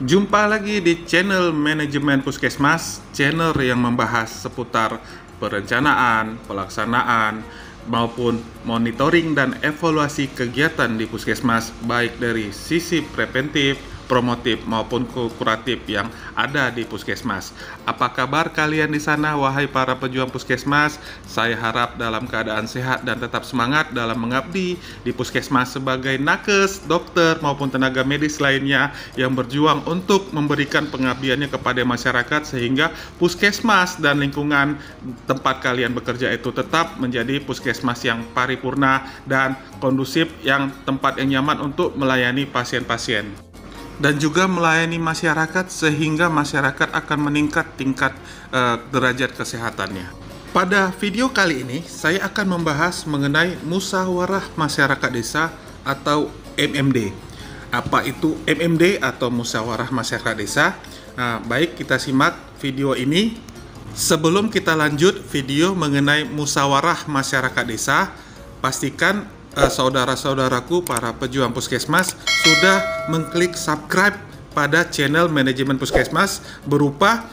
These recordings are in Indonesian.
Jumpa lagi di channel Manajemen Puskesmas, channel yang membahas seputar perencanaan, pelaksanaan, maupun monitoring dan evaluasi kegiatan di Puskesmas, baik dari sisi preventif, promotif, maupun kuratif yang ada di Puskesmas. Apa kabar kalian di sana, wahai para pejuang Puskesmas? Saya harap dalam keadaan sehat dan tetap semangat dalam mengabdi di Puskesmas sebagai nakes, dokter, maupun tenaga medis lainnya yang berjuang untuk memberikan pengabdiannya kepada masyarakat sehingga Puskesmas dan lingkungan tempat kalian bekerja itu tetap menjadi Puskesmas yang paripurna dan kondusif, yang tempat yang nyaman untuk melayani pasien-pasien dan juga melayani masyarakat sehingga masyarakat akan meningkat tingkat derajat kesehatannya. Pada video kali ini saya akan membahas mengenai Musyawarah Masyarakat Desa atau MMD. Apa itu MMD atau Musyawarah Masyarakat Desa? Baik, kita simak video ini. Sebelum kita lanjut video mengenai Musyawarah Masyarakat Desa, pastikan saudara-saudaraku para pejuang Puskesmas sudah mengklik subscribe pada channel Manajemen Puskesmas berupa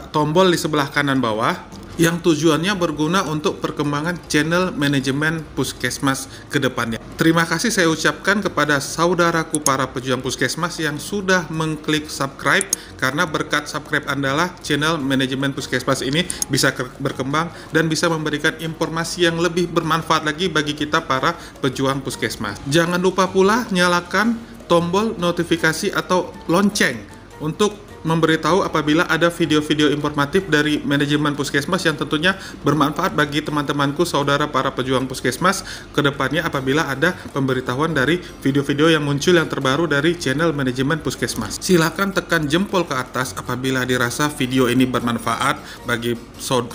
tombol di sebelah kanan bawah yang tujuannya berguna untuk perkembangan channel Manajemen Puskesmas ke depannya. Terima kasih saya ucapkan kepada saudaraku para pejuang Puskesmas yang sudah mengklik subscribe, karena berkat subscribe Anda channel Manajemen Puskesmas ini bisa berkembang dan bisa memberikan informasi yang lebih bermanfaat lagi bagi kita para pejuang Puskesmas. Jangan lupa pula nyalakan tombol notifikasi atau lonceng untuk memberitahu apabila ada video-video informatif dari Manajemen Puskesmas yang tentunya bermanfaat bagi teman-temanku, saudara para pejuang Puskesmas ke depannya apabila ada pemberitahuan dari video-video yang muncul yang terbaru dari channel Manajemen Puskesmas. Silakan tekan jempol ke atas apabila dirasa video ini bermanfaat bagi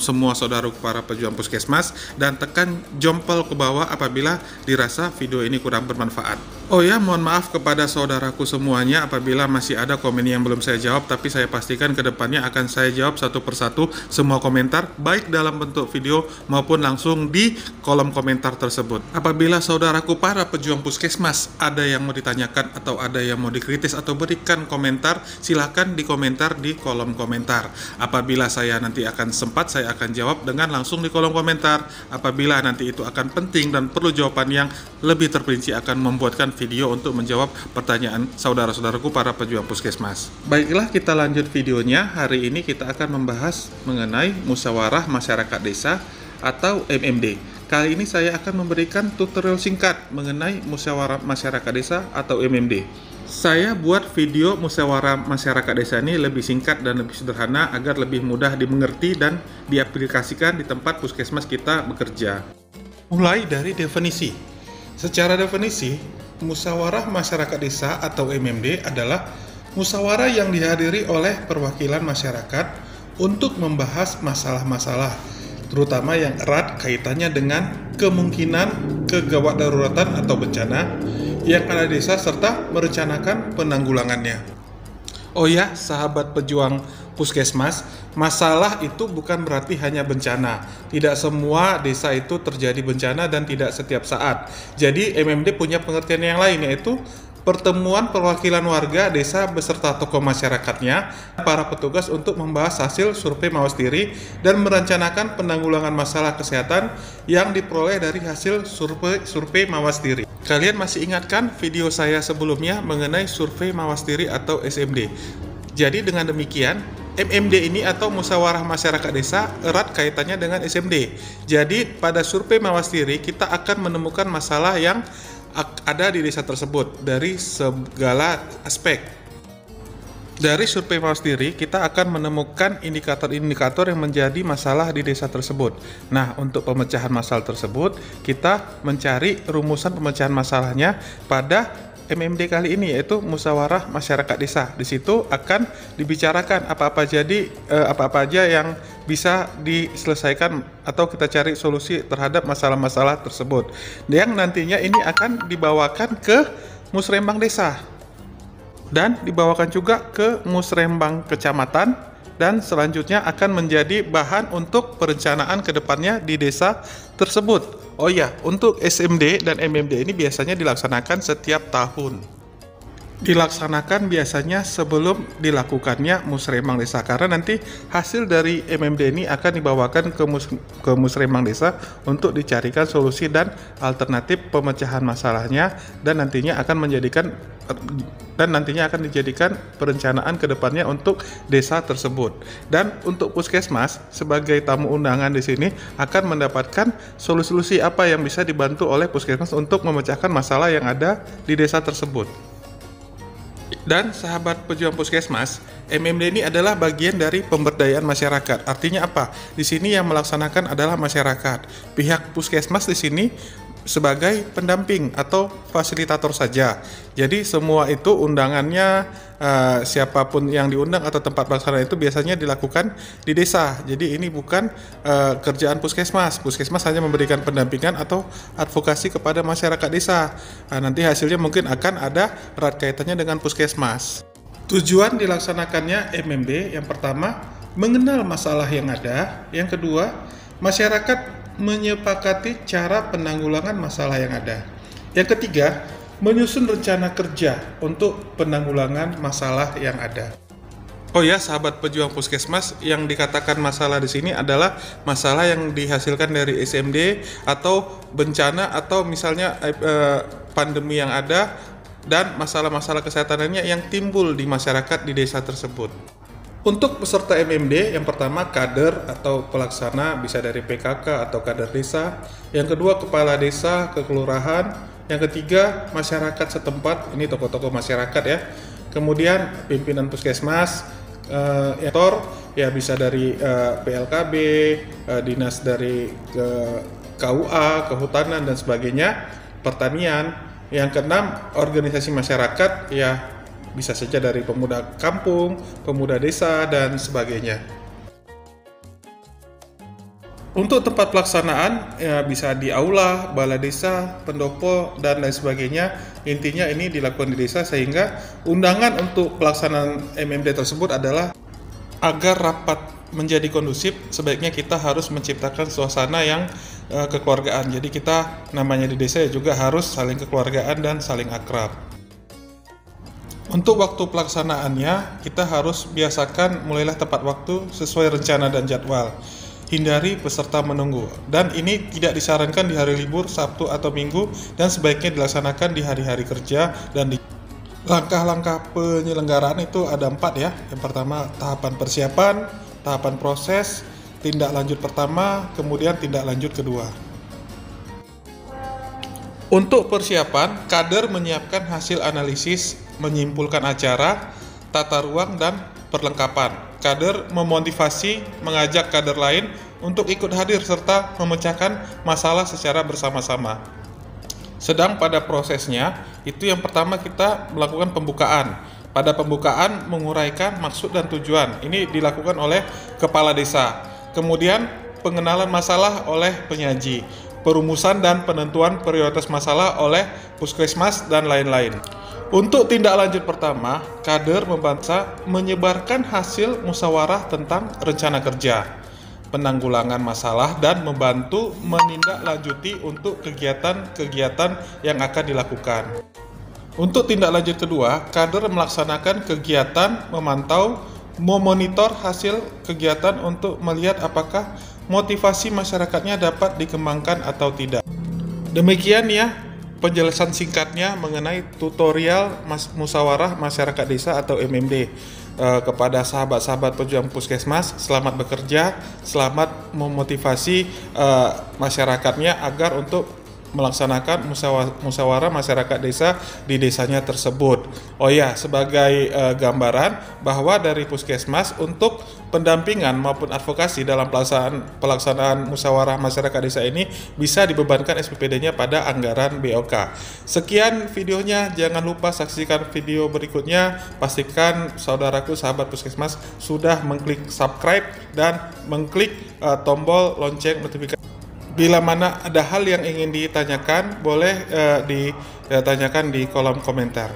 semua saudaraku para pejuang Puskesmas, dan tekan jempol ke bawah apabila dirasa video ini kurang bermanfaat. Oh ya, mohon maaf kepada saudaraku semuanya apabila masih ada komen yang belum saya jawab, tapi saya pastikan ke depannya akan saya jawab satu persatu semua komentar, baik dalam bentuk video maupun langsung di kolom komentar tersebut. Apabila saudaraku para pejuang Puskesmas ada yang mau ditanyakan atau ada yang mau dikritis atau berikan komentar, silahkan di komentar di kolom komentar. Apabila saya nanti akan sempat, saya akan jawab dengan langsung di kolom komentar. Apabila nanti itu akan penting dan perlu jawaban yang lebih terperinci, akan membuatkan video untuk menjawab pertanyaan saudara-saudaraku para pejuang Puskesmas. Baiklah, kita lanjut videonya. Hari ini kita akan membahas mengenai Musyawarah Masyarakat Desa atau MMD. Kali ini saya akan memberikan tutorial singkat mengenai Musyawarah Masyarakat Desa atau MMD. Saya buat video Musyawarah Masyarakat Desa ini lebih singkat dan lebih sederhana agar lebih mudah dimengerti dan diaplikasikan di tempat Puskesmas kita bekerja. Mulai dari definisi. Secara definisi, Musyawarah Masyarakat Desa atau MMD adalah musyawarah yang dihadiri oleh perwakilan masyarakat untuk membahas masalah-masalah, terutama yang erat kaitannya dengan kemungkinan kegawat daruratan atau bencana yang ada di desa serta merencanakan penanggulangannya. Oh ya, sahabat pejuang Puskesmas, masalah itu bukan berarti hanya bencana. Tidak semua desa itu terjadi bencana dan tidak setiap saat. Jadi MMD punya pengertian yang lain, yaitu pertemuan perwakilan warga desa beserta tokoh masyarakatnya, para petugas untuk membahas hasil survei mawas diri dan merencanakan penanggulangan masalah kesehatan yang diperoleh dari hasil survei mawas diri. Kalian masih ingatkan video saya sebelumnya mengenai survei mawas diri atau SMD? Jadi dengan demikian, MMD ini atau Musyawarah Masyarakat Desa erat kaitannya dengan SMD. Jadi pada survei mawas diri kita akan menemukan masalah yang ada di desa tersebut dari segala aspek. Dari survei mawas diri kita akan menemukan indikator-indikator yang menjadi masalah di desa tersebut. Nah, untuk pemecahan masalah tersebut kita mencari rumusan pemecahan masalahnya pada MMD kali ini, yaitu Musyawarah Masyarakat Desa. Di situ akan dibicarakan apa-apa aja yang bisa diselesaikan atau kita cari solusi terhadap masalah-masalah tersebut. Yang nantinya ini akan dibawakan ke Musrembang Desa dan dibawakan juga ke Musrembang Kecamatan, dan selanjutnya akan menjadi bahan untuk perencanaan ke depannya di desa tersebut. Oh ya, untuk SMD dan MMD ini biasanya dilaksanakan setiap tahun. dilaksanakan biasanya sebelum dilakukannya musremang desa, karena nanti hasil dari MMD ini akan dibawakan ke musremang desa untuk dicarikan solusi dan alternatif pemecahan masalahnya, dan nantinya akan dijadikan perencanaan kedepannya untuk desa tersebut. Dan untuk puskesmas sebagai tamu undangan di sini akan mendapatkan solusi apa yang bisa dibantu oleh puskesmas untuk memecahkan masalah yang ada di desa tersebut. Dan sahabat pejuang puskesmas, MMD ini adalah bagian dari pemberdayaan masyarakat. Artinya apa? Di sini yang melaksanakan adalah masyarakat. Pihak puskesmas di sini sebagai pendamping atau fasilitator saja. Jadi semua itu undangannya, siapapun yang diundang atau tempat pelaksanaan itu biasanya dilakukan di desa. Jadi ini bukan kerjaan puskesmas. Puskesmas hanya memberikan pendampingan atau advokasi kepada masyarakat desa. Nanti hasilnya mungkin akan ada erat kaitannya dengan puskesmas. Tujuan dilaksanakannya MMD yang pertama, mengenal masalah yang ada. Yang kedua, masyarakat menyepakati cara penanggulangan masalah yang ada. Yang ketiga, menyusun rencana kerja untuk penanggulangan masalah yang ada. Oh ya, sahabat pejuang puskesmas, yang dikatakan masalah di sini adalah masalah yang dihasilkan dari SMD atau bencana atau misalnya pandemi yang ada dan masalah-masalah kesehatannya yang timbul di masyarakat di desa tersebut. Untuk peserta MMD, yang pertama kader atau pelaksana bisa dari PKK atau kader desa, yang kedua kepala desa, kekelurahan, yang ketiga masyarakat setempat, ini tokoh-tokoh masyarakat ya, kemudian pimpinan puskesmas, ya bisa dari PLKB, dinas dari KUA, kehutanan dan sebagainya, pertanian, yang keenam organisasi masyarakat ya, bisa saja dari pemuda kampung, pemuda desa, dan sebagainya. Untuk tempat pelaksanaan, ya bisa di aula, balai desa, pendopo, dan lain sebagainya. Intinya ini dilakukan di desa sehingga undangan untuk pelaksanaan MMD tersebut adalah agar rapat menjadi kondusif, sebaiknya kita harus menciptakan suasana yang kekeluargaan. Jadi kita namanya di desa juga harus saling kekeluargaan dan saling akrab. Untuk waktu pelaksanaannya, kita harus biasakan mulailah tepat waktu sesuai rencana dan jadwal. Hindari peserta menunggu. Dan ini tidak disarankan di hari libur, Sabtu atau Minggu, dan sebaiknya dilaksanakan di hari-hari kerja. Dan langkah-langkah penyelenggaraan itu ada 4 ya. Yang pertama, tahapan persiapan, tahapan proses, tindak lanjut pertama, kemudian tindak lanjut kedua. Untuk persiapan, kader menyiapkan hasil analisis, menyimpulkan acara, tata ruang, dan perlengkapan. Kader memotivasi, mengajak kader lain untuk ikut hadir serta memecahkan masalah secara bersama-sama. Sedang pada prosesnya, itu yang pertama kita melakukan pembukaan. Pada pembukaan menguraikan maksud dan tujuan. Ini dilakukan oleh kepala desa. Kemudian pengenalan masalah oleh penyaji. Perumusan dan penentuan prioritas masalah oleh puskesmas dan lain-lain. Untuk tindak lanjut pertama, kader membantu menyebarkan hasil musyawarah tentang rencana kerja, penanggulangan masalah, dan membantu menindaklanjuti untuk kegiatan-kegiatan yang akan dilakukan. Untuk tindak lanjut kedua, kader melaksanakan kegiatan memantau, memonitor hasil kegiatan untuk melihat apakah motivasi masyarakatnya dapat dikembangkan atau tidak. Demikian ya penjelasan singkatnya mengenai tutorial musyawarah masyarakat desa atau MMD. Kepada sahabat-sahabat pejuang puskesmas, selamat bekerja, selamat memotivasi masyarakatnya agar untuk melaksanakan musyawarah masyarakat desa di desanya tersebut. Oh ya, sebagai gambaran bahwa dari puskesmas untuk pendampingan maupun advokasi dalam pelaksanaan musyawarah masyarakat desa ini bisa dibebankan SPPD-nya pada anggaran BOK. Sekian videonya, jangan lupa saksikan video berikutnya. Pastikan saudaraku sahabat puskesmas sudah mengklik subscribe dan mengklik tombol lonceng notifikasi. Bila mana ada hal yang ingin ditanyakan, boleh ditanyakan di kolom komentar.